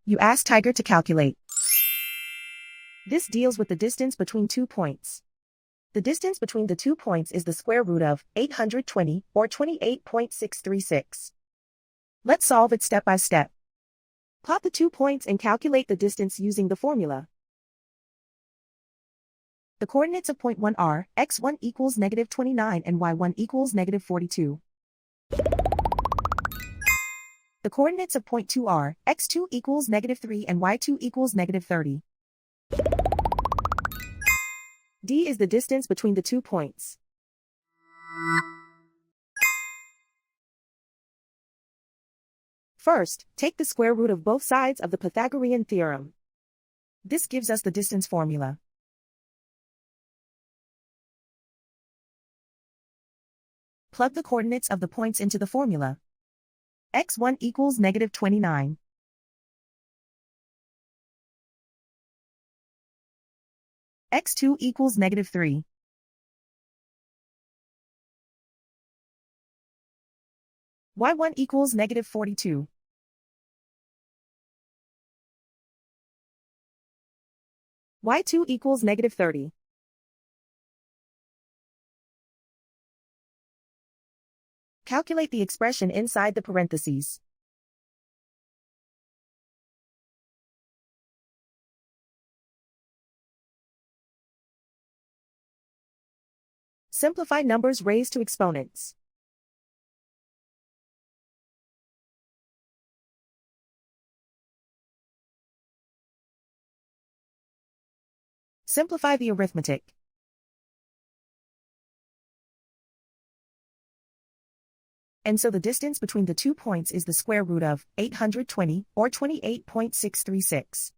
You ask Tiger to calculate. This deals with the distance between 2 points. The distance between the 2 points is the square root of 820, or 28.636. Let's solve it step by step. Plot the 2 points and calculate the distance using the formula. The coordinates of point 1 are x1 equals -29 and y1 equals -42. The coordinates of point 2 are x2 equals -3 and y2 equals -30. D is the distance between the 2 points. First, take the square root of both sides of the Pythagorean theorem. This gives us the distance formula. Plug the coordinates of the points into the formula. x1 equals -29. x2 equals -3. y1 equals -42. y2 equals -30. Calculate the expression inside the parentheses. Simplify numbers raised to exponents. Simplify the arithmetic. And so the distance between the 2 points is the square root of 820, or 28.636.